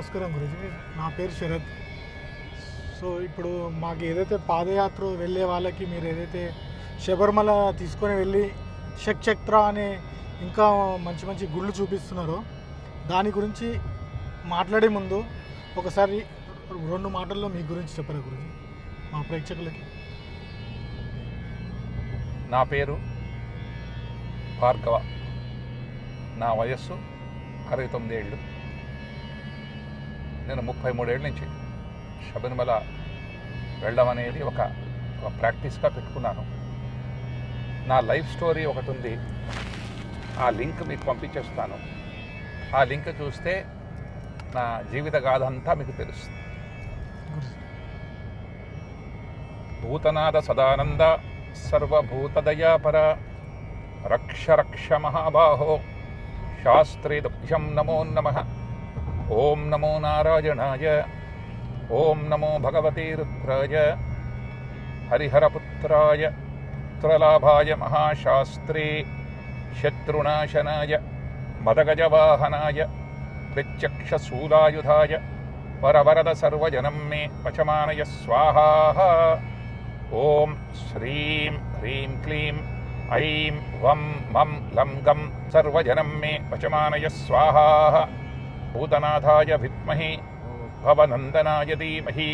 నమస్కారం గురుజీ, నా పేరు శరత్. సో ఇప్పుడు మాకు ఏదైతే పాదయాత్ర వెళ్ళే వాళ్ళకి మీరు ఏదైతే శబరిమల తీసుకొని వెళ్ళి షట్చక్ర అనే ఇంకా మంచి మంచి గుళ్ళు చూపిస్తున్నారో దాని గురించి మాట్లాడే ముందు ఒకసారి 2 మాటల్లో మీ గురించి చెప్పరా గురుజీ మా ప్రేక్షకులకి? నా పేరు భార్గవ. నా వయస్సు 69 ఏళ్ళు. నేను 33 ఏళ్ళ నుంచి శబరిమల వెళ్ళడం అనేది ఒక ప్రాక్టీస్గా పెట్టుకున్నాను. నా లైఫ్ స్టోరీ ఒకటి ఉంది, ఆ లింక్ మీకు పంపించేస్తాను. ఆ లింక్ చూస్తే నా జీవిత గాథ అంతా మీకు తెలుస్తుంది. భూతనాథ సదానంద సర్వభూతదయాపర రక్ష రక్ష మహాబాహో శాస్త్రేదభ్యం నమో నమః. ఓం నమో నారాయణాయ, ఓం నమో భగవతే రుద్రాయ, హరిహరపుత్రాయ పుత్రలాభాయ మహాశాస్త్రే శత్రునాశనాయ మదగజవాహనాయ ప్రత్యక్షశూలాయుధాయ వరవరద సర్వజనం మే వచమానయ స్వాహా. ఓం శ్రీం హ్రీం క్లీం ఐం వం మం లం గం సర్వజనం మే వచమానయ స్వాహా. భూతనాథాయ విద్మహి భవనందనాయ ధీమహి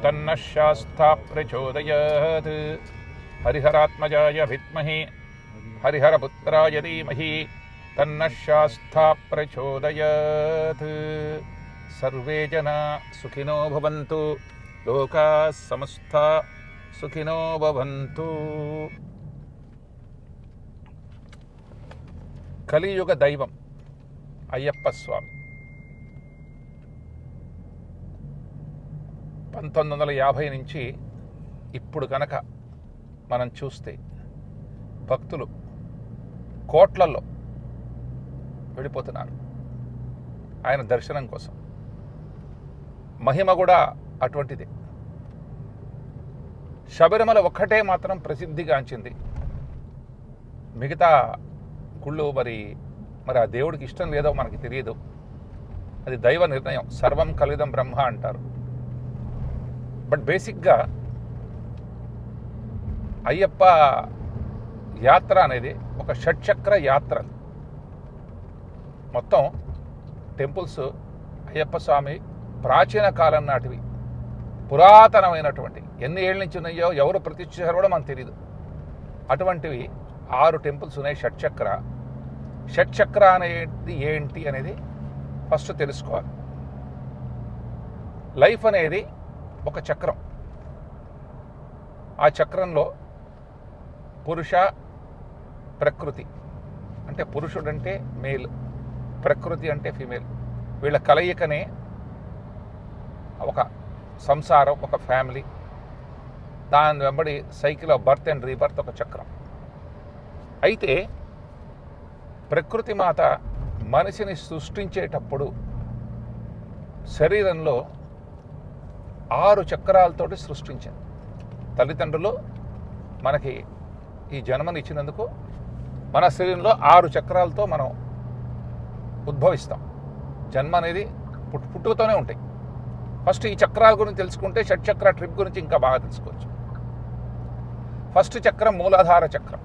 తన్నః శాస్తా ప్రచోదయాత్. హరిహరాత్మజాయ విద్మహి హరిహరపుత్రాయ ధీమహి తన్నః శాస్తా ప్రచోదయాత్. సర్వే జనా సుఖినో భవంతు, లోకాః సమస్తా సుఖినో భవంతు. కలియుగ దైవం అయ్యప్ప స్వామి 1950 నుంచి ఇప్పుడు కనుక మనం చూస్తే భక్తులు కోట్లల్లో వెళ్ళిపోతున్నారు ఆయన దర్శనం కోసం. మహిమ కూడా అటువంటిదే. శబరిమల ఒక్కటే మాత్రం ప్రసిద్ధిగాంచింది. మిగతా గుళ్ళు మరి ఆ దేవుడికి ఇష్టం లేదో మనకి తెలియదు. అది దైవ నిర్ణయం. సర్వం కలిదం బ్రహ్మ అంటారు. బట్ బేసిక్గా అయ్యప్ప యాత్ర అనేది ఒక షట్చక్ర యాత్ర. మొత్తం టెంపుల్స్ అయ్యప్ప స్వామి ప్రాచీన కాలం నాటివి, పురాతనమైనటువంటి ఎన్ని ఏళ్ళ నుంచి ఉన్నాయో ఎవరు ప్రతిష్ఠించారో కూడా మనకు తెలియదు. అటువంటివి 6 టెంపుల్స్ ఉన్నాయి. షట్చక్ర అనేది ఏంటి అనేది ఫస్ట్ తెలుసుకోవాలి. లైఫ్ అనేది ఒక చక్రం. ఆ చక్రంలో పురుష ప్రకృతి అంటే పురుషుడు అంటే మేల్, ప్రకృతి అంటే ఫీమేల్. వీళ్ళ కలయికనే ఒక సంసారం, ఒక ఫ్యామిలీ. దాని వెంబడి cycle of birth and rebirth ఒక చక్రం. అయితే ప్రకృతి మాత మనిషిని సృష్టించేటప్పుడు శరీరంలో 6 చక్రాలతోటి సృష్టించింది. తల్లిదండ్రులు మనకి ఈ జన్మని ఇచ్చినందుకు మన శరీరంలో 6 చక్రాలతో మనం ఉద్భవిస్తాం. జన్మ అనేది పుట్టుకతోనే ఉంటాయి. ఫస్ట్ ఈ చక్రాల గురించి తెలుసుకుంటే షట్చక్ర ట్రిప్ గురించి ఇంకా బాగా తెలుసుకోవచ్చు. ఫస్ట్ చక్రం మూలాధార చక్రం.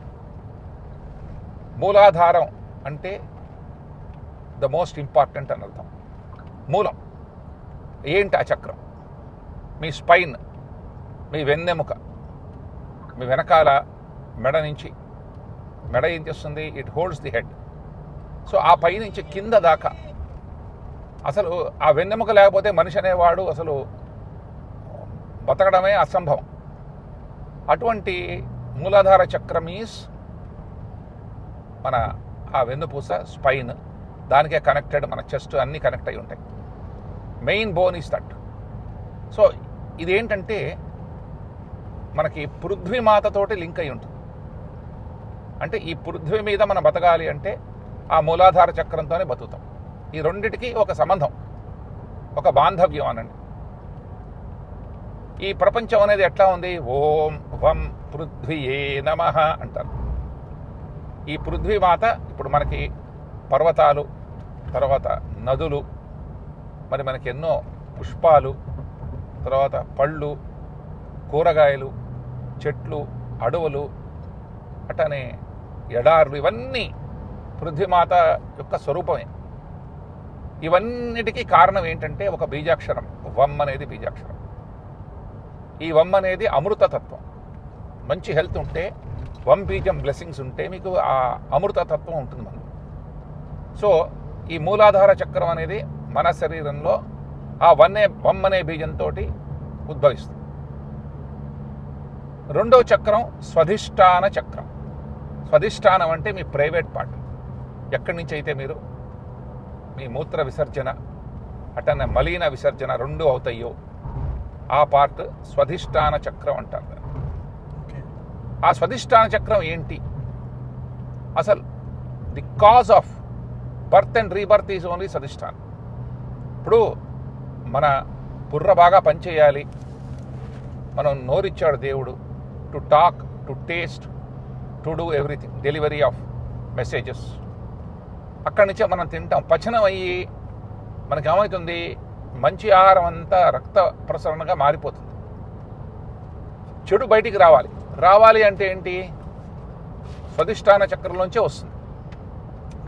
మూలాధారం అంటే ద మోస్ట్ ఇంపార్టెంట్ అని అర్థం. మూలం ఏంటి? ఆ చక్రం మీ స్పైన్, మీ వెన్నెముక, మీ వెనకాల మెడ నుంచి. మెడ ఏం చేస్తుంది? It holds the head. So ఆ పై నుంచి కింద దాకా అసలు ఆ వెన్నెముక లేకపోతే మనిషి అనేవాడు అసలు బతకడమే అసంభవం. అటువంటి మూలాధార చక్రం ఈజ్ మన ఆ వెన్నుపూస, స్పైన్, దానికే కనెక్టెడ్. మన చెస్ట్ అన్నీ కనెక్ట్ అయి ఉంటాయి. Main bone is that. So ఇదేంటంటే మనకి పృథ్వీమాతతోటి లింక్ అయి ఉంటుంది. అంటే ఈ పృథ్వీ మీద మనం బతకాలి అంటే ఆ మూలాధార చక్రంతోనే బతుకుతాం. ఈ రెండిటికి ఒక సంబంధం, ఒక బాంధవ్యం అనండి. ఈ ప్రపంచం అనేది ఎట్లా ఉంది? ఓం వం పృథ్వీయే నమః అంటారు. ఈ పృథ్వీమాత ఇప్పుడు మనకి పర్వతాలు, తర్వాత నదులు, మరి మనకి ఎన్నో పుష్పాలు, తర్వాత పళ్ళు, కూరగాయలు, చెట్లు, అడవులు, అటనే ఎడారులు, ఇవన్నీ పృథ్వీమాత యొక్క స్వరూపమే. ఇవన్నిటికీ కారణం ఏంటంటే ఒక బీజాక్షరం, వం అనేది బీజాక్షరం. ఈ వం అనేది అమృతతత్వం. మంచి హెల్త్ ఉంటే, వం బీజం బ్లెస్సింగ్స్ ఉంటే మీకు ఆ అమృతతత్వం ఉంటుంది మనకు. సో ఈ మూలాధార చక్రం అనేది మన శరీరంలో ఆ వం అనే బీజంతో ఉద్భవిస్తుంది. రెండో చక్రం స్వధిష్టాన చక్రం. స్వధిష్టానం అంటే మీ ప్రైవేట్ పార్ట్. ఎక్కడి నుంచి అయితే మీరు మీ మూత్ర విసర్జన అటనే మలీన విసర్జన రెండు అవుతాయో ఆ పార్ట్ స్వధిష్టాన చక్రం అంటారు. ఆ స్వధిష్టాన చక్రం ఏంటి? అసలు the cause of birth and rebirth is only స్వధిష్టానం. ఇప్పుడు మన బుర్ర బాగా పనిచేయాలి, మనం నోరిచ్చాడు దేవుడు to talk, to taste, to do everything, delivery of messages. అక్కడి నుంచే మనం తింటాం, పచనం అయ్యి మనకి ఏమవుతుంది, మంచి ఆహారం అంతా రక్త ప్రసరణగా మారిపోతుంది. చెడు బయటికి రావాలి అంటే ఏంటి? స్వధిష్టాన చక్రంలోంచే వస్తుంది.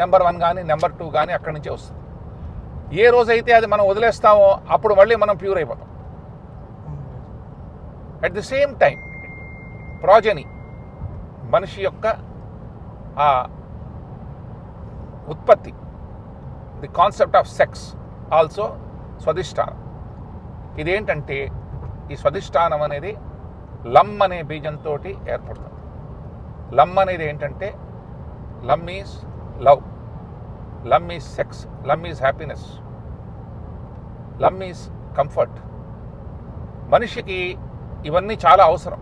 నెంబర్ 1 కానీ నెంబర్ 2 కానీ అక్కడి నుంచే వస్తుంది. ఏ రోజైతే అది మనం వదిలేస్తామో అప్పుడు మళ్ళీ మనం ప్యూర్ అయిపోతాం. At the same time progeny, మనిషి యొక్క ఆ ఉత్పత్తి, the concept of sex also స్వధిష్టానం. ఇదేంటంటే ఈ స్వధిష్టానం అనేది లం అనే బీజంతో ఏర్పడుతుంది. లం అనేది ఏంటంటే లమ్ ఈజ్ లవ్, లమ్ ఈజ్ సెక్స్, లమ్ ఈజ్ హ్యాపీనెస్, లమ్ ఈజ్ కంఫర్ట్. మనిషికి ఇవన్నీ చాలా అవసరం.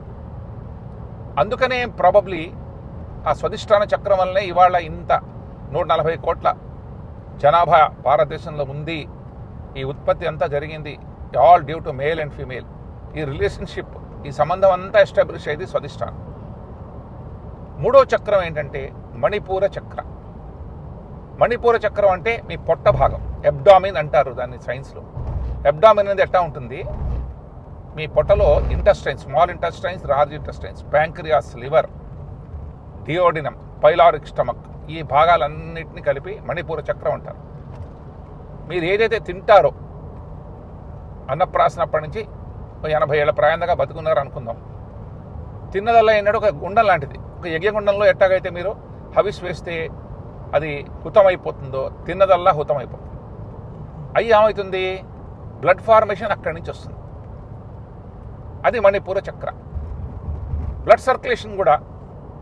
అందుకనే ప్రాబబ్లీ ఆ స్వధిష్టాన చక్రం వల్లనే ఇవాళ ఇంత 140 కోట్ల జనాభా భారతదేశంలో ఉంది. ఈ ఉత్పత్తి అంతా జరిగింది all due to male and female. ఈ రిలేషన్షిప్, ఈ సంబంధం అంతా ఎస్టాబ్లిష్ అయ్యేది స్వధిష్టానం. మూడో చక్రం ఏంటంటే మణిపూర చక్రం. మణిపూర చక్రం అంటే మీ పొట్ట భాగం, ఎబ్డామిన్ అంటారు దాన్ని సైన్స్లో. ఎబ్డామిన్ అనేది ఎట్లా ఉంటుంది, మీ పొట్టలో intestines, small intestines, large intestines, pancreas, liver, duodenum, pyloric stomach, ఈ భాగాలన్నింటినీ కలిపి మణిపూర చక్రం అంటారు. మీరు ఏదైతే తింటారో, అన్నప్రాసనప్పటి నుంచి 80 ఏళ్ల ప్రాయంగా బతుకున్నారు అనుకుందాం. తిన్నదల్లా ఏంటంటే ఒక గుండం లాంటిది. ఒక యజ్ఞగుండంలో ఎట్టాగైతే మీరు హవిస్ వేస్తే అది హుతమైపోతుందో, తిన్నదల్లా హుతమైపోతుంది. అయ్యి ఏమవుతుంది, బ్లడ్ ఫార్మేషన్ అక్కడి నుంచి వస్తుంది. అది మణిపూర చక్ర. బ్లడ్ సర్క్యులేషన్ కూడా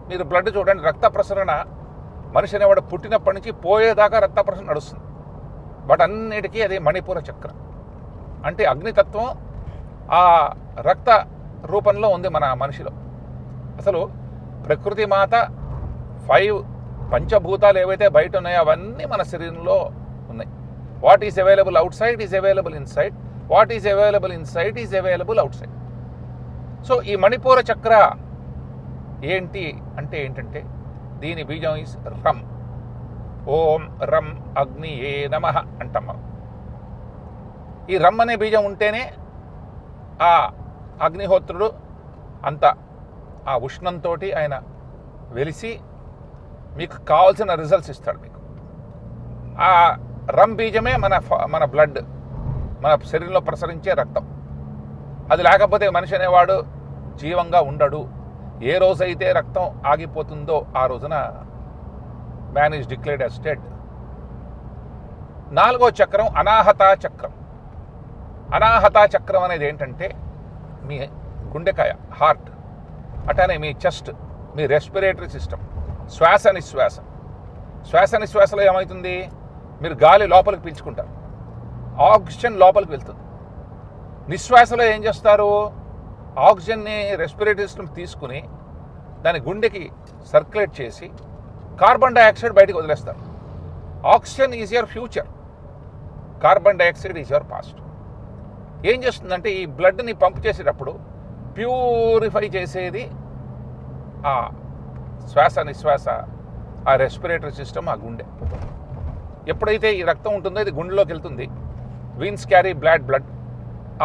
మీరు బ్లడ్ చూడండి, రక్త ప్రసరణ మనిషి అనేవాడు పుట్టినప్పటి నుంచి పోయేదాకా రక్త ప్రసరణ నడుస్తుంది. బట్ అన్నిటికీ అది మణిపూర చక్ర. అంటే అగ్నితత్వం ఆ రక్త రూపంలో ఉంది మన మనిషిలో. అసలు ప్రకృతి మాత 5 పంచభూతాలు ఏవైతే బయట ఉన్నాయో అవన్నీ మన శరీరంలో ఉన్నాయి. What is available out side is available in side, what is available in side is available out side. So ఈ మణిపూర చక్ర ఏంటి అంటే ఏంటంటే దీని బీజం ఈజ్ రమ్. ఓం రం అగ్నియే నమః అంటాం మనం. ఈ రమ్ అనే బీజం ఉంటేనే ఆ అగ్నిహోత్రుడు అంత ఆ ఉష్ణంతో ఆయన వెలిసి మీకు కావాల్సిన రిజల్ట్స్ ఇస్తాడు. మీకు ఆ రమ్ బీజమే మన బ్లడ్, మన శరీరంలో ప్రసరించే రక్తం. అది లేకపోతే మనిషి అనేవాడు జీవంగా ఉండడు. ఏ రోజైతే రక్తం ఆగిపోతుందో ఆ రోజున man is declared as dead. 4వ చక్రం అనాహత చక్రం. అనాహత చక్రం అనేది ఏంటంటే మీ గుండెకాయ, హార్ట్, అటనే మీ చెస్ట్, మీ రెస్పిరేటరీ సిస్టమ్, శ్వాస నిశ్వాస. శ్వాస నిశ్వాసలో ఏమవుతుంది, మీరు గాలి లోపలికి పీల్చుకుంటారు, ఆక్సిజన్ లోపలికి వెళ్తుంది. నిశ్వాసలో ఏం చేస్తారు, ఆక్సిజన్ని రెస్పిరేటరీ సిస్టమ్ తీసుకుని దాని గుండెకి సర్క్యులేట్ చేసి కార్బన్ డైఆక్సైడ్ బయటకు వదిలేస్తారు. Oxygen is your future, carbon dioxide is your past. ఏం చేస్తుందంటే ఈ బ్లడ్ని పంప్ చేసేటప్పుడు ప్యూరిఫై చేసేది ఆ శ్వాస నిశ్వాస, ఆ రెస్పిరేటరీ సిస్టమ్, ఆ గుండె. ఎప్పుడైతే ఈ రక్తం ఉంటుందో ఇది గుండెలోకి వెళ్తుంది. Veins carry blood,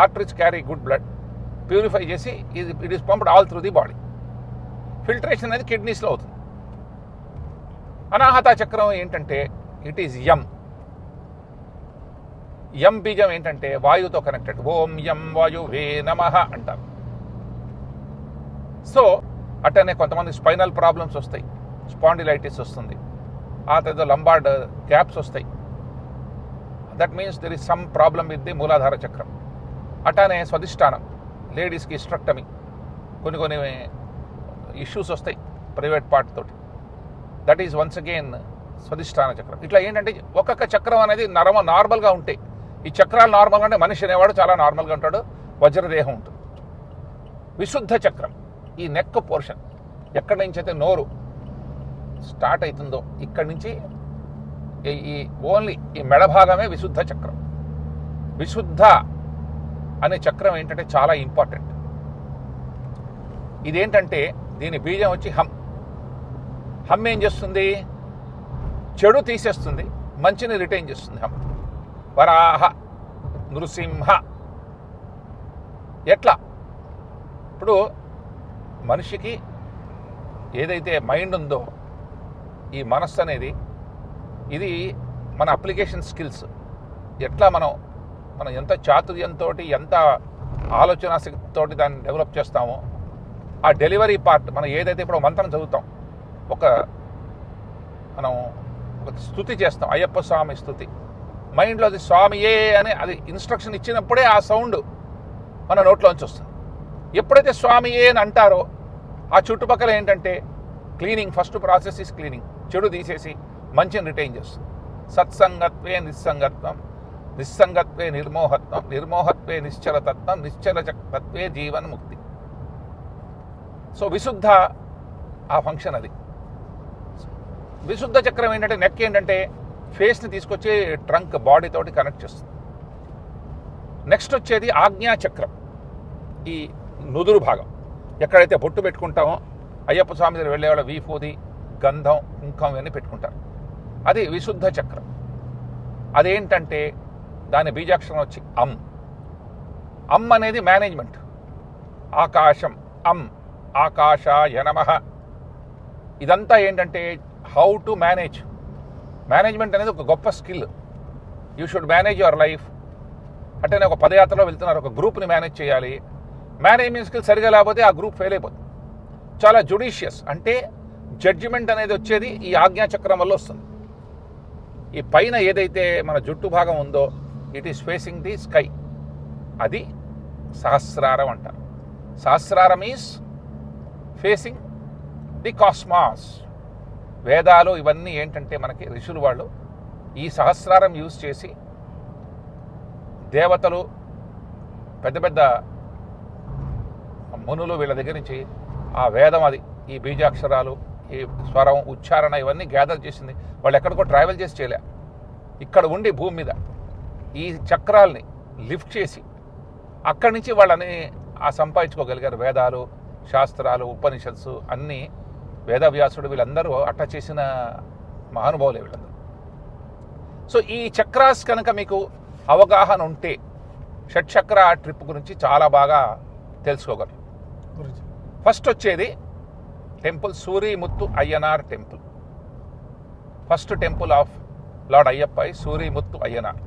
arteries carry good blood, purify చేసి it is pumped all through the body. Filtration అనేది కిడ్నీస్లో అవుతుంది. అనాహత చక్రం ఏంటంటే ఇట్ ఈజ్ యం. యం బీజం ఏంటంటే వాయువుతో కనెక్టెడ్. ఓం యం వాయువే నమః అంటారు. సో అట్టనే కొంతమంది స్పైనల్ ప్రాబ్లమ్స్ వస్తాయి, స్పాండిలైటిస్ వస్తుంది, ఆ తర్వాత లంబార్డ్ గ్యాప్స్ వస్తాయి. That means there is some problem with the మూలాధార చక్రం. అట్లానే స్వధిష్టానం, లేడీస్కి స్ట్రక్టమీ, కొన్ని ఇష్యూస్ వస్తాయి ప్రైవేట్ పార్ట్ తోటి. దట్ ఈజ్ వన్స్ అగైన్ స్వధిష్టాన చక్రం. ఇట్లా ఏంటంటే ఒక్కొక్క చక్రం అనేది నార్మల్గా ఉంటాయి. ఈ చక్రాలు నార్మల్గా అంటే మనిషి అనేవాడు చాలా నార్మల్గా ఉంటాడు, వజ్రదేహం ఉంటుంది. విశుద్ధ చక్రం ఈ నెక్ పోర్షన్, ఎక్కడి నుంచి అయితే నోరు స్టార్ట్ అవుతుందో ఇక్కడి నుంచి ఈ ఓన్లీ ఈ మెడ భాగమే విశుద్ధ చక్రం. విశుద్ధ అనే చక్రం ఏంటంటే చాలా ఇంపార్టెంట్. ఇదేంటంటే దీని బీజం వచ్చి హమ్. హమ్ ఏం చేస్తుంది? చెడు తీసేస్తుంది, మంచిని రిటైన్ చేస్తుంది. హమ్. వరాహ, నృసింహ. ఎట్లా? ఇప్పుడు మనిషికి ఏదైతే మైండ్ ఉందో, ఈ మనస్సు అనేది ఇది మన అప్లికేషన్ స్కిల్స్. ఎట్లా మనం ఎంత చాతుర్యంతో, ఎంత ఆలోచన శక్తితో దాన్ని డెవలప్ చేస్తామో, ఆ డెలివరీ పార్ట్ మనం ఏదైతే ఇప్పుడు మంత్రం చదువుతాం, మనం ఒక స్థుతి చేస్తాం, అయ్యప్ప స్వామి స్థుతి, మైండ్లో అది స్వామియే అని అది ఇన్స్ట్రక్షన్ ఇచ్చినప్పుడే ఆ సౌండ్ మన నోట్లోంచి వస్తుంది. ఎప్పుడైతే స్వామియే అని అంటారో ఆ చుట్టుపక్కల ఏంటంటే cleaning, first process is cleaning. చెడు తీసేసి మంచిని రిటైన్ చేస్తుంది. సత్సంగత్వే నిస్సంగత్వం, నిస్సంగత్వే నిర్మోహత్వం, నిర్మోహత్వే నిశ్చలతత్వం, నిశ్చలతత్వే జీవన్ముక్తి. సో విశుద్ధ ఆ ఫంక్షన్ అది. విశుద్ధ చక్రం ఏంటంటే నెక్ ఏంటంటే ఫేస్ని తీసుకొచ్చి ట్రంక్ బాడీ తోటి కనెక్ట్ చేస్తుంది. నెక్స్ట్ వచ్చేది ఆజ్ఞా చక్రం. ఈ నుదురు భాగం, ఎక్కడైతే బొట్టు పెట్టుకుంటామో, అయ్యప్ప స్వామి దగ్గర వెళ్ళేవాళ్ళ వీఫూది, గంధం, కుంకం ఇవన్నీ పెట్టుకుంటారు. అది విశుద్ధ చక్రం. అదేంటంటే దాని బీజాక్షరం వచ్చి అమ్. అమ్ అనేది మేనేజ్మెంట్. ఆకాశం, అమ్, ఆకాశాయ నమః. ఇదంతా ఏంటంటే హౌ టు మేనేజ్మెంట్ అనేది ఒక గొప్ప skill. You should manage your life. అంటే ఒక పదయాత్రలో వెళ్తున్నారు, ఒక గ్రూప్ని మేనేజ్ చేయాలి. మేనేజ్మెంట్ స్కిల్ సరిగా లేకపోతే ఆ గ్రూప్ ఫెయిల్ అయిపోతుంది. చాలా జుడిషియస్ అంటే జడ్జిమెంట్ అనేది వచ్చేది ఈ ఆజ్ఞాచక్రం వల్ల వస్తుంది. ఈ పైన ఏదైతే మన జుట్టు భాగం ఉందో it is facing the sky, అది సహస్రారం అంటారు. సహస్రారం ఈజ్ ఫేసింగ్ ది కాస్మాస్. వేదాలు ఇవన్నీ ఏంటంటే మనకి ఋషులు వాళ్ళు ఈ సహస్రారం యూజ్ చేసి దేవతలు, పెద్ద పెద్ద మునులు వీళ్ళ దగ్గర నుంచి ఆ వేదం, అది ఈ బీజాక్షరాలు, ఈ స్వరం, ఉచ్చారణ ఇవన్నీ గ్యాదర్ చేసింది. వాళ్ళు ఎక్కడికో ట్రావెల్ చేసి చేయలే, ఇక్కడ ఉండి భూమి మీద ఈ చక్రాల్ని లిఫ్ట్ చేసి అక్కడి నుంచి వాళ్ళని సంపాదించుకోగలిగారు. వేదాలు, శాస్త్రాలు, ఉపనిషత్సు అన్నీ వేదవ్యాసుడు వీళ్ళందరూ అట్ట చేసిన మహానుభావులే వీళ్ళందరూ. సో ఈ చక్రాస్ కనుక మీకు అవగాహన ఉంటే షట్చక్ర ట్రిప్ గురించి చాలా బాగా తెలుసుకోగలరు. ఫస్ట్ వచ్చేది temple Surimuthu Ayyanar temple. First temple of lord Ayyappa Surimuthu Ayyanar.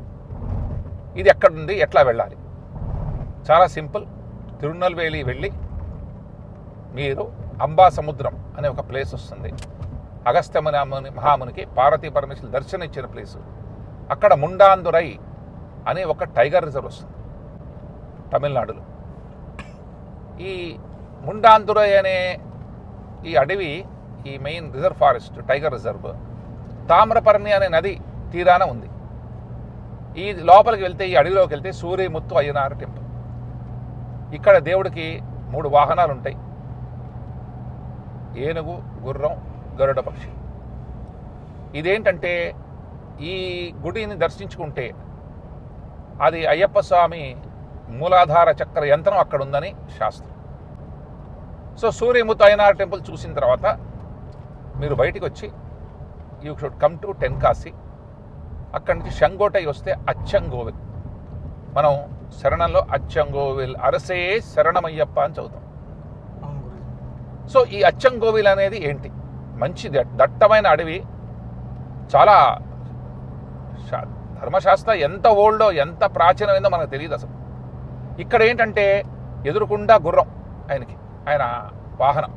ఇది ఎక్కడుంది, ఎట్లా వెళ్ళాలి? చాలా సింపుల్. తిరునల్వేలి వెళ్ళి మీరు అంబా సముద్రం అనే ఒక ప్లేస్ వస్తుంది. అగస్త్య మహామునికి పార్వతీ పరమేశ్వరులు దర్శనం ఇచ్చిన ప్లేసు. అక్కడ ముండాందురై అనే ఒక టైగర్ రిజర్వ్ వస్తుంది తమిళనాడులో. ఈ ముండాందురై అనే ఈ అడవి, ఈ main reserve forest, tiger reserve, Tamraparni అనే నది తీరాన ఉంది. ఈ లోపలికి వెళ్తే, ఈ అడవిలోకి వెళ్తే సూరిముత్తు అయ్యనార్ టెంపుల్. ఇక్కడ దేవుడికి 3 వాహనాలు ఉంటాయి: ఏనుగు, గుర్రం, గరుడ పక్షి. ఇదేంటంటే ఈ గుడిని దర్శించుకుంటే అది అయ్యప్ప స్వామి మూలాధార చక్ర యంత్రం అక్కడ ఉందని శాస్త్రం. సో సూర్యముత్తు అయ్యనార్ టెంపుల్ చూసిన తర్వాత మీరు బయటికి వచ్చి యూ షుడ్ కమ్ టు టెన్కాసి. అక్కడి నుంచి షంగోటై వస్తే అచ్చంగోవిల్. మనం శరణంలో అచ్చంగోవిల్ అరసే శరణమయ్యప్ప అని చదువుతాం. అవును గురుజీ. సో ఈ అచ్చంగోవిల్ అనేది ఏంటి? మంచి దట్టమైన అడవి, చాలా ధర్మశాస్త్ర ఎంత ఓల్డో ఎంత ప్రాచీనమైందో మనకు తెలియదు అసలు. ఇక్కడ ఏంటంటే ఎదురుకుండా గుర్రం, ఆయన వాహనం.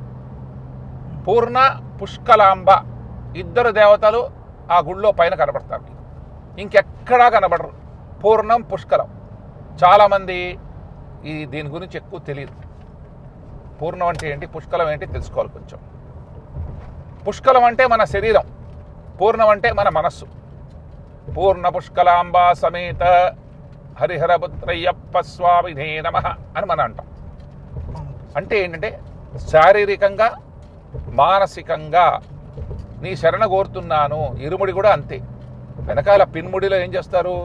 పూర్ణ పుష్కలాంబ, ఇద్దరు దేవతలు ఆ గుళ్ళో పైన కనబడతారు, ఇంకెక్కడా కనబడరు. పూర్ణం పుష్కలం. చాలామంది దీని గురించి ఎక్కువ తెలియదు. పూర్ణం అంటే ఏంటి, పుష్కలం ఏంటి తెలుసుకోవాలి కొంచెం. పుష్కలం అంటే మన శరీరం, పూర్ణం అంటే మన మనస్సు. పూర్ణ పుష్కలాంబ సమేత హరిహరపుత్రయ్యప్ప స్వామినే నమః అని మనం అంటాం. అంటే ఏంటంటే శారీరకంగా మానసికంగా నీ శరణ కోరుతున్నాను. ఇరుముడి కూడా అంతే. వెనకాల పిన్ముడిలో ఏం చేస్తారు,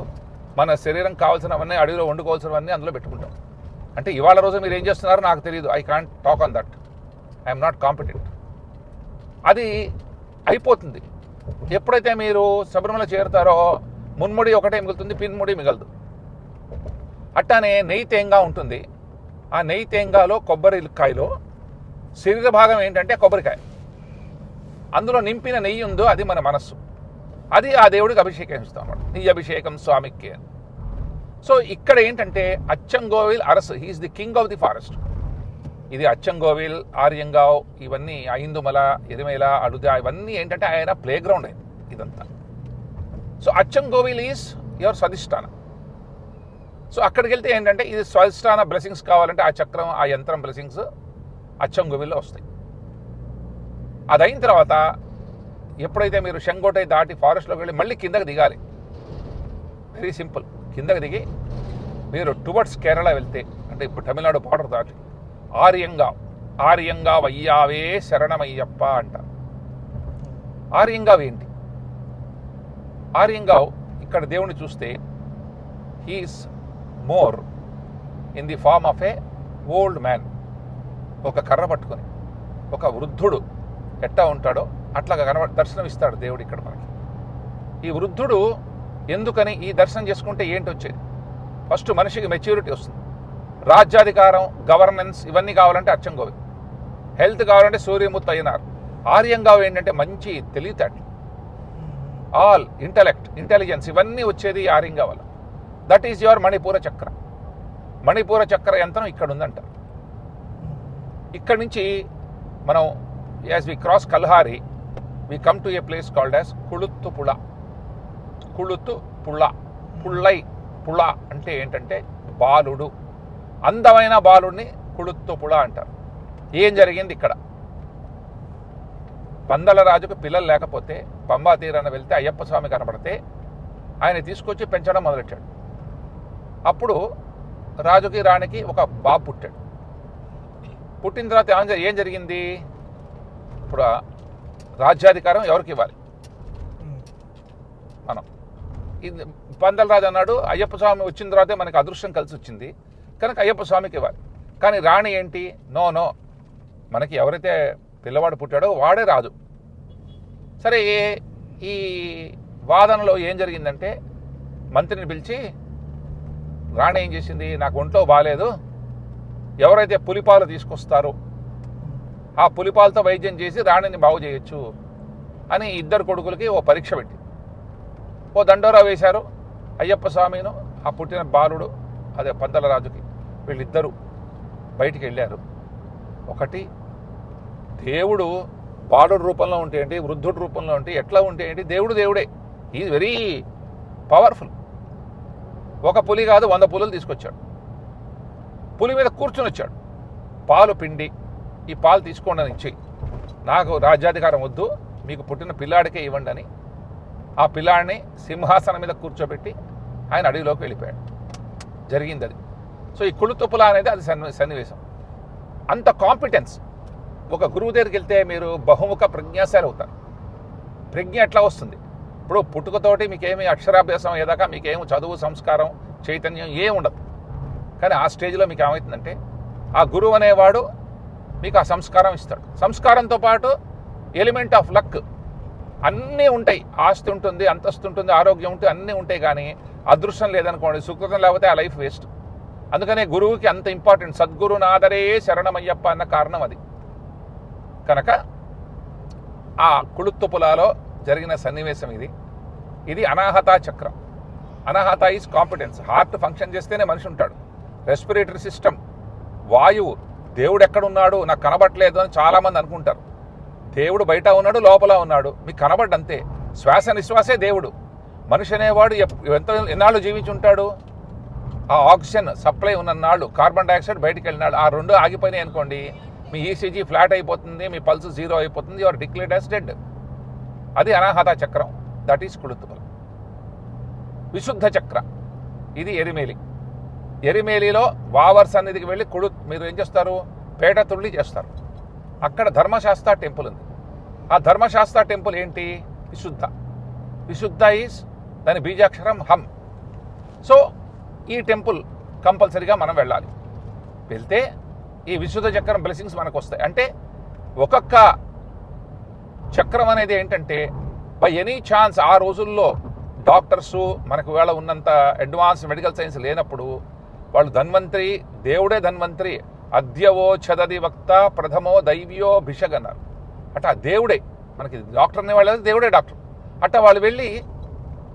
మన శరీరం కావాల్సినవన్నీ, అడవిలో వండుకోవాల్సినవన్నీ అందులో పెట్టుకుంటాం. అంటే ఇవాళ రోజు మీరు ఏం చేస్తున్నారో నాకు తెలియదు. I can't talk on that, I'm not competent. అది అయిపోతుంది. ఎప్పుడైతే మీరు శబరిమల చేరుతారో మున్ముడి ఒకటే మిగులుతుంది, పిన్ముడి మిగలదు. అట్టానే నెయ్యి తేంగా ఉంటుంది. ఆ నెయ్యి తేంగాలో కొబ్బరికాయలో శరీర భాగం ఏంటంటే కొబ్బరికాయ. అందులో నింపిన నెయ్యి ఉందో అది మన మనస్సు. అది ఆ దేవుడికి అభిషేకిస్తాం అన్నమాట. నీ అభిషేకం స్వామికి అని. సో ఇక్కడ ఏంటంటే Achankovil Arasu, he is the king of the forest. ఇది అచ్చంగోవిల్, ఆర్యంగావ్, ఇవన్నీ ఐందుమల, ఎరిమేల, అడుద, ఇవన్నీ ఏంటంటే ఆయన ప్లే గ్రౌండ్ అయింది ఇదంతా. సో అచ్చంగోవిల్ ఈజ్ యువర్ స్వధిష్టానం. సో అక్కడికి వెళ్తే ఏంటంటే ఇది స్వధిష్టాన బ్లెస్సింగ్స్ కావాలంటే ఆ చక్రం, ఆ యంత్రం బ్లెస్సింగ్స్ అచ్చంగోవిల్లో వస్తాయి. అదైన తర్వాత ఎప్పుడైతే మీరు షంగోటై దాటి ఫారెస్ట్లోకి వెళ్ళి మళ్ళీ కిందకి దిగాలి. Very simple. కిందకి దిగి మీరు టువర్డ్స్ కేరళ వెళ్తే, అంటే ఇప్పుడు తమిళనాడు బార్డర్ దాటి ఆర్యంగావ్ అయ్యావే శరణమయ్యప్ప అంటారు. ఆర్యంగావ్ ఏంటి? ఆర్యంగావ్ ఇక్కడ దేవుని చూస్తే he is more in the form of a old man. ఒక కర్ర పట్టుకొని ఒక వృద్ధుడు ఎట్టా ఉంటాడో అట్లాగా దర్శనం ఇస్తాడు దేవుడు ఇక్కడ మనకి. ఈ వృద్ధుడు ఎందుకని ఈ దర్శనం చేసుకుంటే ఏంటి వచ్చేది? ఫస్ట్ మనిషికి మెచ్యూరిటీ వస్తుంది. రాజ్యాధికారం, గవర్నెన్స్ ఇవన్నీ కావాలంటే అచ్చంగోవిల్. హెల్త్ కావాలంటే సూర్యమూర్తి అయినారు. ఆర్యంగావ్ ఏంటంటే మంచి తెలివితేటలు, ఆల్ ఇంటెలిజెన్స్ ఇవన్నీ వచ్చేది ఆర్యంగావ్ వల్ల. దట్ ఈజ్ యువర్ మణిపూర చక్ర. మణిపూర చక్ర యంత్రం ఇక్కడ ఉందంట. ఇక్కడి నుంచి మనం as we cross Kalhari we come to a place called as Kulathupuzha. పుళ అంటే ఏంటంటే బాలుడు, అందమైన బాలుడిని కుళుత్తుపుళ అంటారు. ఏం జరిగింది ఇక్కడ? పందలరాజుకు పిల్లలు లేకపోతే పంబా తీరాన వెళ్తే అయ్యప్ప స్వామి కనపడితే ఆయన తీసుకొచ్చి పెంచడం మొదలెట్టాడు. అప్పుడు రాజుకి రాణికి ఒక బాబు పుట్టాడు. పుట్టిన తర్వాత ఏం జరిగింది? ఇప్పుడు రాజ్యాధికారం ఎవరికి ఇవ్వాలి? మనం. ఇది పందలరాజు అన్నాడు, అయ్యప్ప స్వామి వచ్చిన తర్వాతే మనకి అదృష్టం కలిసి వచ్చింది కనుక అయ్యప్ప స్వామికి ఇవ్వాలి. కానీ రాణి ఏంటి, నో మనకి ఎవరైతే పిల్లవాడు పుట్టాడో వాడే రాజు. సరే, ఈ వాదనలో ఏం జరిగిందంటే మంత్రిని పిలిచి రాణి ఏం చేసింది, నాకు ఒంట్లో బాగాలేదు, ఎవరైతే పులిపాలు తీసుకొస్తారో ఆ పులిపాలతో వైద్యం చేసి రాణిని బాగు చేయొచ్చు అని ఇద్దరు కొడుకులకి ఓ పరీక్ష పెట్టి ఓ దండోరా వేశారు. అయ్యప్ప స్వామిను ఆ పుట్టిన బాలుడు అదే పందలరాజుకి వీళ్ళిద్దరూ బయటికి వెళ్ళారు. ఒకటి దేవుడు బాలుడు రూపంలో ఉంటే ఏంటి, వృద్ధుడి రూపంలో ఉంటే ఎట్లా ఉంటే ఏంటి, దేవుడే. Is very powerful. ఒక పులి కాదు 100 పులులు తీసుకొచ్చాడు. పులి మీద కూర్చొని వచ్చాడు. పాలు పిండి ఈ పాలు తీసుకోండి అని ఇచ్చి, నాకు రాజ్యాధికారం వద్దు, మీకు పుట్టిన పిల్లాడికే ఇవ్వండి అని ఆ పిల్లాడిని సింహాసనం మీద కూర్చోబెట్టి ఆయన అడవిలోకి వెళ్ళిపోయాడు. జరిగింది అది. సో ఈ కుళుతుపుల అనేది అది సన్నివేశం. అంత కాంపిటెన్స్. ఒక గురువు దగ్గరికి వెళ్తే మీరు బహుముఖ ప్రజ్ఞాశాలి అవుతారు. ప్రజ్ఞ ఎట్లా వస్తుంది? ఇప్పుడు పుట్టుకతోటి మీకేమి అక్షరాభ్యాసం ఏదాకా మీకేమి చదువు, సంస్కారం, చైతన్యం ఏం ఉండదు. కానీ ఆ స్టేజ్లో మీకు ఏమవుతుందంటే ఆ గురువు అనేవాడు మీకు ఆ సంస్కారం ఇస్తాడు. సంస్కారంతో పాటు ఎలిమెంట్ ఆఫ్ లక్, అన్నీ ఉంటాయి, ఆస్తి ఉంటుంది, అంతస్తు ఉంటుంది, ఆరోగ్యం ఉంటుంది, అన్నీ ఉంటాయి. కానీ అదృష్టం లేదనుకోండి, సుకృతం లేకపోతే ఆ లైఫ్ వేస్ట్. అందుకనే గురువుకి అంత ఇంపార్టెంట్. సద్గురునాథరే శరణమయ్యప్ప అన్న కారణం అది. కనుక ఆ కుళుత్తుపులాలో జరిగిన సన్నివేశం ఇది. ఇది అనాహత చక్రం. అనాహత ఈజ్ కాంపిటెన్స్. హార్ట్ ఫంక్షన్ చేస్తేనే మనిషి ఉంటాడు. రెస్పిరేటరీ సిస్టమ్, వాయువు, దేవుడు ఎక్కడున్నాడు నాకు కనబడట్లేదు అని చాలామంది అనుకుంటారు. దేవుడు బయట ఉన్నాడు, లోపల ఉన్నాడు, మీకు కనబడ్డంతే. శ్వాస నిశ్వాసే దేవుడు. మనిషి అనేవాడు ఎన్నాళ్ళు జీవించి ఉంటాడు? ఆ ఆక్సిజన్ సప్లై ఉన్నన్నాళ్ళు, కార్బన్ డైఆక్సైడ్ బయటికి వెళ్ళినాడు. ఆ రెండు ఆగిపోయినాయి అనుకోండి, మీ ఈసీజీ ఫ్లాట్ అయిపోతుంది, మీ పల్స్ 0 అయిపోతుంది, యువర్ డిక్లేర్డ్ యాజ్ డెడ్. అది అనాహత చక్రం, దట్ ఈస్ కుళుత్తుపుల. విశుద్ధ చక్ర ఇది ఎరిమేలి. ఎరిమేలిలో వావర్ సన్నిధికి వెళ్ళి మీరు ఏం చేస్తారు? పేట తుళ్ళి చేస్తారు. అక్కడ ధర్మశాస్త్ర టెంపుల్ ఉంది. ఆ ధర్మశాస్త్ర టెంపుల్ ఏంటి? విశుద్ధ. విశుద్ధ ఈజ్ దాని బీజాక్షరం హం. సో ఈ టెంపుల్ కంపల్సరీగా మనం వెళ్ళాలి. వెళ్తే ఈ విశుద్ధ చక్రం బ్లెస్సింగ్స్ మనకు వస్తాయి. అంటే ఒక్కొక్క చక్రం అనేది ఏంటంటే బై ఎనీ ఛాన్స్ ఆ రోజుల్లో డాక్టర్సు మనకు వేళ ఉన్నంత అడ్వాన్స్ మెడికల్ సైన్స్ లేనప్పుడు వాళ్ళు ధన్వంతరి, దేవుడే ధన్వంతరి, అద్యవో చదది వక్త ప్రథమో దైవ్యో భిషగ్ అన్నారు. అట్లా దేవుడే మనకి డాక్టర్ అనేవాళ్ళు, దేవుడే డాక్టర్. అట్లా వాళ్ళు వెళ్ళి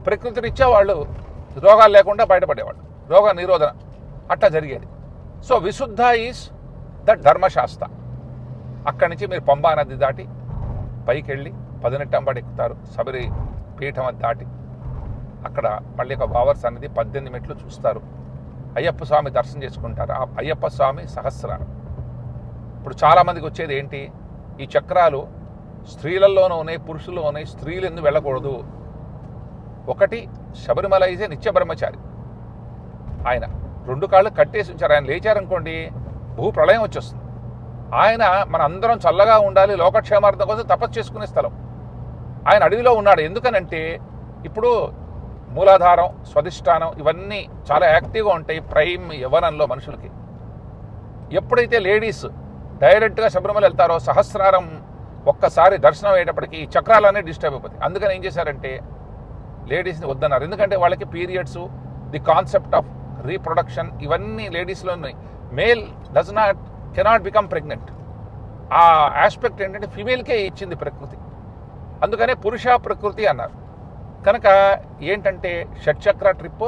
ప్రకృతి రీత్యా వాళ్ళు రోగాలు లేకుండా బయటపడేవాళ్ళు, రోగ నిరోధన అట్లా జరిగేది. సో విశుద్ధ ఈజ్ దట్ ధర్మశాస్త్ర. అక్కడి నుంచి మీరు పంబా నది దాటి పైకి వెళ్ళి 18 ఎక్కుతారు. శబరి పీఠం అది దాటి అక్కడ మళ్ళీ ఒక వావర్ సన్నిధి 18 మెట్లు చూస్తారు. అయ్యప్ప స్వామి దర్శనం చేసుకుంటారు. ఆ అయ్యప్ప స్వామి సహస్రారం. ఇప్పుడు చాలామందికి వచ్చేది ఏంటి? ఈ చక్రాలు స్త్రీలలోనూ ఉన్నాయి, పురుషుల్లో ఉన్నాయి. స్త్రీలు ఎందుకు వెళ్ళకూడదు? ఒకటి, శబరిమల ఈజే నిత్య బ్రహ్మచారి. ఆయన 2 కాళ్ళు కట్టేసి ఉంచారు. ఆయన లేచారనుకోండి భూ ప్రళయం వచ్చేస్తుంది. ఆయన మన అందరం చల్లగా ఉండాలి, లోకక్షేమార్థం కోసం తపస్సు చేసుకునే స్థలం. ఆయన అడవిలో ఉన్నాడు. ఎందుకనంటే ఇప్పుడు మూలాధారం, స్వధిష్టానం ఇవన్నీ చాలా యాక్టివ్గా ఉంటాయి ప్రైమ్ యవ్వనంలో మనుషులకి. ఎప్పుడైతే లేడీస్ డైరెక్ట్గా శబరిమల వెళ్తారో సహస్రారం ఒక్కసారి దర్శనం అయ్యేటప్పటికి ఈ చక్రాలన్నీ డిస్టర్బ్ అయిపోతాయి. అందుకని ఏం చేశారంటే లేడీస్ని వద్దన్నారు. ఎందుకంటే వాళ్ళకి periods, the concept of reproduction ఇవన్నీ లేడీస్లో ఉన్నాయి. Male cannot become pregnant. ఆ ఆస్పెక్ట్ ఏంటంటే ఫీమేల్కే ఇచ్చింది ప్రకృతి. అందుకనే పురుష ప్రకృతి అన్నారు. కనుక ఏంటంటే షట్చక్ర ట్రిప్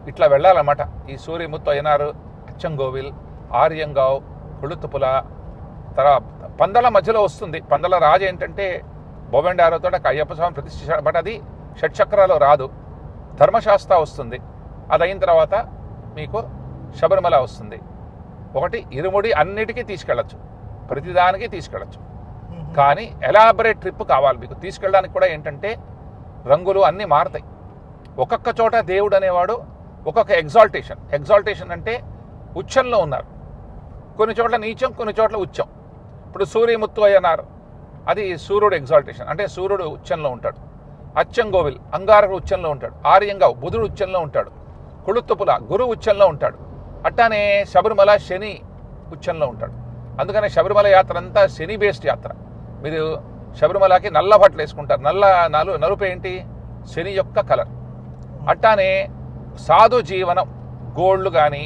ఇట్లా వెళ్ళాలన్నమాట. ఈ సూర్యముత్తు అయ్యనారు, అచ్చంగోవిల్, ఆర్యంగావ్, కుళుత్తుపుల, తర్వాత పందల మధ్యలో వస్తుంది. పందల రాజు ఏంటంటే బొవెండారోతో అయ్యప్ప స్వామి ప్రతిష్ఠించాడు. బట్ అది షట్చక్రాలో రాదు. ధర్మశాస్త్ర వస్తుంది. అది అయిన తర్వాత మీకు శబరిమల వస్తుంది. ఒకటి ఇరుముడి అన్నిటికీ తీసుకెళ్ళచ్చు, ప్రతిదానికి తీసుకెళ్ళచ్చు. కానీ ఎలాబరేట్ ట్రిప్ కావాలి మీకు. తీసుకెళ్ళడానికి కూడా ఏంటంటే రంగులు అన్నీ మారుతాయి. ఒక్కొక్క చోట దేవుడు అనేవాడు ఒక్కొక్క ఎగ్జాల్టేషన్ అంటే ఉచ్చంలో ఉన్నారు. కొన్ని చోట్ల నీచం, కొన్ని చోట్ల ఉచ్చం. ఇప్పుడు సూర్యముత్తు అయ్యన్నారు, అది సూర్యుడు ఎగ్జాల్టేషన్ అంటే సూర్యుడు ఉచ్చంలో ఉంటాడు. అచ్చంగోవిల్ అంగారకుడు ఉచ్చంలో ఉంటాడు. ఆర్యంగావ్ బుధుడు ఉచ్చంలో ఉంటాడు. కుళుత్తుపుల గురు ఉచ్చంలో ఉంటాడు. అట్టానే శబరిమల శని ఉచ్చంలో ఉంటాడు. అందుకనే శబరిమల యాత్ర అంతా శని బేస్డ్ యాత్ర. మీరు శబరిమలకి నల్ల బట్టలు వేసుకుంటారు. నలుపు ఏంటి? శని యొక్క కలర్. అట్టానే సాధు జీవనం, గోళ్ళు కానీ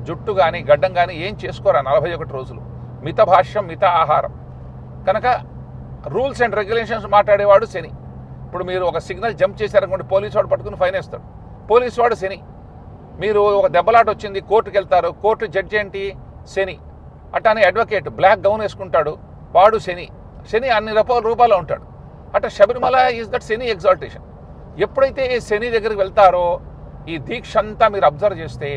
జుట్టు కానీ గడ్డం కానీ ఏం చేసుకోరా 41 రోజులు. మిత భాష్యం, మిత ఆహారం. కనుక రూల్స్ అండ్ రెగ్యులేషన్స్ మాట్లాడేవాడు శని. ఇప్పుడు మీరు ఒక సిగ్నల్ జంప్ చేశారనుకోండి, పోలీసు వాడు పట్టుకుని ఫైన్ వేస్తాడు. పోలీసు వాడు శని. మీరు ఒక దెబ్బలాట వచ్చింది, కోర్టుకు వెళ్తారు, కోర్టు జడ్జి ఏంటి? శని. అట్లానే అడ్వకేట్ బ్లాక్ గౌన్ వేసుకుంటాడు, వాడు శని. శని అన్ని రూపాల్లో ఉంటాడు. అట్లా Sabarimala is that Shani exaltation. ఎప్పుడైతే శని దగ్గరికి వెళ్తారో ఈ దీక్ష అంతా మీరు అబ్జర్వ్ చేస్తే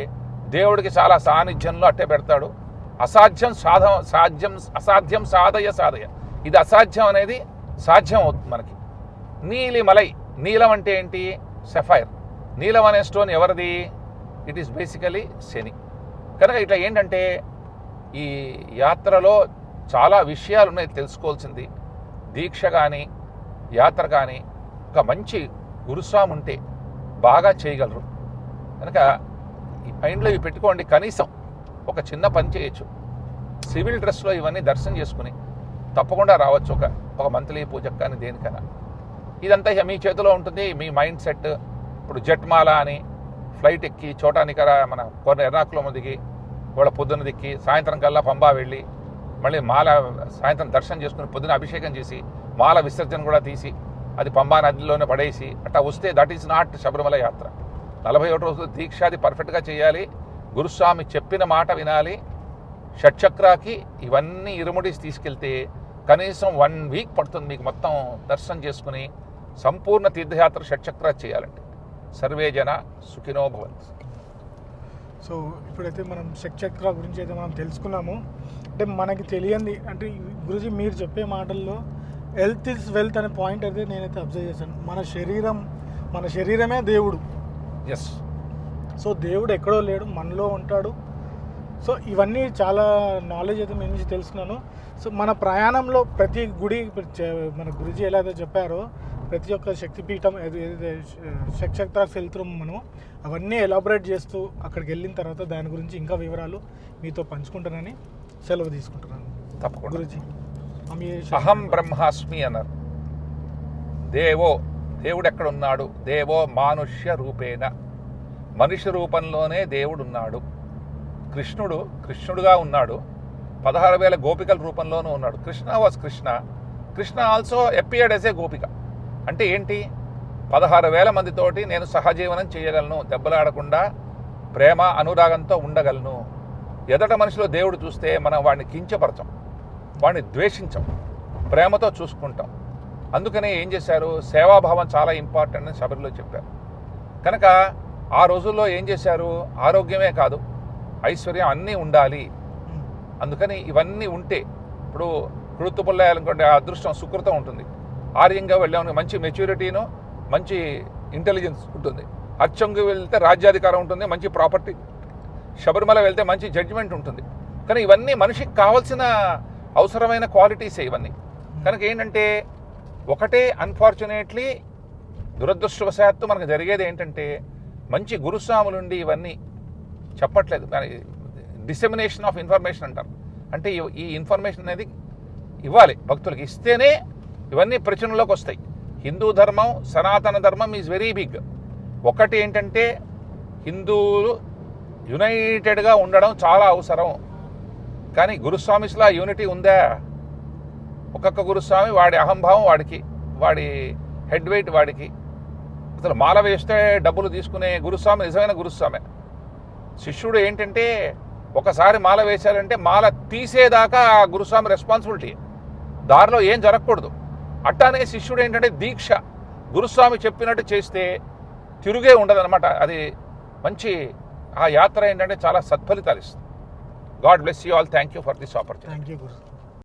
దేవుడికి చాలా సాన్నిధ్యంలో అట్టే పెడతాడు. అసాధ్యం సాధయ. ఇది అసాధ్యం అనేది సాధ్యం అవుతుంది మనకి. నీలిమలై, నీలం అంటే ఏంటి? సఫైర్. నీలం అనే స్టోన్ ఎవరిది? ఇట్ ఈస్ బేసికలీ శని. కనుక ఇట్లా ఏంటంటే ఈ యాత్రలో చాలా విషయాలు ఉన్నాయి తెలుసుకోవాల్సింది. దీక్ష కానీ యాత్ర కానీ ఒక మంచి గురుస్వామి ఉంటే బాగా చేయగలరు. కనుక ఈ మైండ్లో ఇవి పెట్టుకోండి. కనీసం ఒక చిన్న పని చేయొచ్చు. సివిల్ డ్రెస్లో ఇవన్నీ దర్శనం చేసుకుని తప్పకుండా రావచ్చు. ఒక మంత్లీ పూజకు కానీ దేనికైనా ఇదంతా ఇక మీ చేతిలో ఉంటుంది, మీ మైండ్ సెట్. ఇప్పుడు జెట్మాల అని ఫ్లైట్ ఎక్కి చోటానికర మన ఎర్నాకుళం దిగి ఇవాళ పొద్దున్న దిక్కి సాయంత్రం కల్లా పంబా వెళ్ళి మళ్ళీ మాల సాయంత్రం దర్శనం చేసుకుని పొద్దున అభిషేకం చేసి మాల విసర్జన కూడా తీసి అది పంబా నదిలోనే పడేసి అట్లా వస్తే దట్ ఈస్ నాట్ శబరిమల యాత్ర. 41 రోజులు దీక్ష అది పర్ఫెక్ట్గా చేయాలి, గురుస్వామి చెప్పిన మాట వినాలి. షట్చక్రాకి ఇవన్నీ ఇరుముడిసి తీసుకెళ్తే కనీసం 1 వీక్ పడుతుంది మీకు మొత్తం దర్శనం చేసుకుని సంపూర్ణ తీర్థయాత్ర షట్చక్రా చేయాలంటే. సర్వే జన సుఖినో భవంతు. సో ఇప్పుడైతే మనం షట్చక్ర గురించి అయితే మనం తెలుసుకున్నాము. అంటే మనకి తెలియంది అంటే గురుజీ మీరు చెప్పే మాటల్లో హెల్త్ ఇస్ వెల్త్ అనే పాయింట్ అయితే నేనైతే అబ్జర్వ్ చేశాను. మన శరీరమే దేవుడు. ఎస్. సో దేవుడు ఎక్కడో లేడు, మనలో ఉంటాడు. సో ఇవన్నీ చాలా నాలెడ్జ్ అయితే మీ నుంచి తెలుసుకున్నాను. సో మన ప్రయాణంలో ప్రతి గుడి మన గురుజీ ఎలా అయితే చెప్పారో ప్రతి ఒక్క శక్తిపీఠం ఏదైతే షట్చక్రాకి వెళ్తున్నామో మనం అవన్నీ ఎలాబొరేట్ చేస్తూ అక్కడికి వెళ్ళిన తర్వాత దాని గురించి ఇంకా వివరాలు మీతో పంచుకుంటానని సెలవు తీసుకుంటున్నాను. తప్పకుండా గురుజీ. అహం బ్రహ్మాస్మి అన్నారు. దేవుడు ఎక్కడ ఉన్నాడు? దేవో మానుష్య రూపేణ, మనిషి రూపంలోనే దేవుడు ఉన్నాడు. కృష్ణుడుగా ఉన్నాడు, 16,000 గోపికల రూపంలోనూ ఉన్నాడు. Krishna also appeared as a గోపిక. అంటే ఏంటి? 16,000 మందితోటి నేను సహజీవనం చేయగలను, దెబ్బలాడకుండా ప్రేమ అనురాగంతో ఉండగలను. ఎదట మనిషిలో దేవుడు చూస్తే మనం వాడిని కించపరచం, వాడిని ద్వేషించం, ప్రేమతో చూసుకుంటాం. అందుకనే ఏం చేశారు? సేవాభావం చాలా ఇంపార్టెంట్ అని శబరిలో చెప్పారు. కనుక ఆ రోజుల్లో ఏం చేశారు? ఆరోగ్యమే కాదు ఐశ్వర్యం అన్నీ ఉండాలి. అందుకని ఇవన్నీ ఉంటే ఇప్పుడు కృతుపుల్లాయాలనుకోండి అదృష్టం సుకృతం ఉంటుంది. ఆర్యంగా వెళ్ళామని మంచి మెచ్యూరిటీను మంచి ఇంటెలిజెన్స్ ఉంటుంది. అర్చంగు వెళ్తే రాజ్యాధికారం ఉంటుంది, మంచి ప్రాపర్టీ. శబరిమల వెళ్తే మంచి జడ్జిమెంట్ ఉంటుంది. కానీ ఇవన్నీ మనిషికి కావాల్సిన అవసరమైన క్వాలిటీసే ఇవన్నీ. కనుక ఏంటంటే ఒకటే అన్ఫార్చునేట్లీ దురదృష్టవశాత్తు మనకు జరిగేది ఏంటంటే మంచి గురుస్వాములుండి ఇవన్నీ చెప్పట్లేదు. డిసెమినేషన్ ఆఫ్ ఇన్ఫర్మేషన్ అంటారు. అంటే ఈ ఇన్ఫర్మేషన్ అనేది ఇవ్వాలి భక్తులకి, ఇస్తేనే ఇవన్నీ ప్రచురణలోకి వస్తాయి. హిందూ ధర్మం, సనాతన ధర్మం ఈజ్ వెరీ బిగ్. ఒకటి ఏంటంటే హిందువులు యునైటెడ్గా ఉండడం చాలా అవసరం. కానీ గురుస్వామిస్లా యూనిటీ ఉందా? ఒక్కొక్క గురుస్వామి వాడి అహంభావం వాడికి, వాడి హెడ్ వెయిట్ వాడికి. అసలు మాల వేస్తే డబ్బులు తీసుకునే గురుస్వామి నిజమైన గురుస్వామి. శిష్యుడు ఏంటంటే ఒకసారి మాల వేశారంటే మాల తీసేదాకా ఆ గురుస్వామి రెస్పాన్సిబిలిటీ, దారిలో ఏం జరగకూడదు. అట్టానే శిష్యుడు ఏంటంటే దీక్ష, గురుస్వామి చెప్పినట్టు చేస్తే తిరుగే ఉండదన్నమాట. అది మంచి ఆ యాత్ర ఏంటంటే చాలా సత్ఫలితాలు ఇస్తుంది. God bless you all. Thank you for this opportunity. Thank you Guru.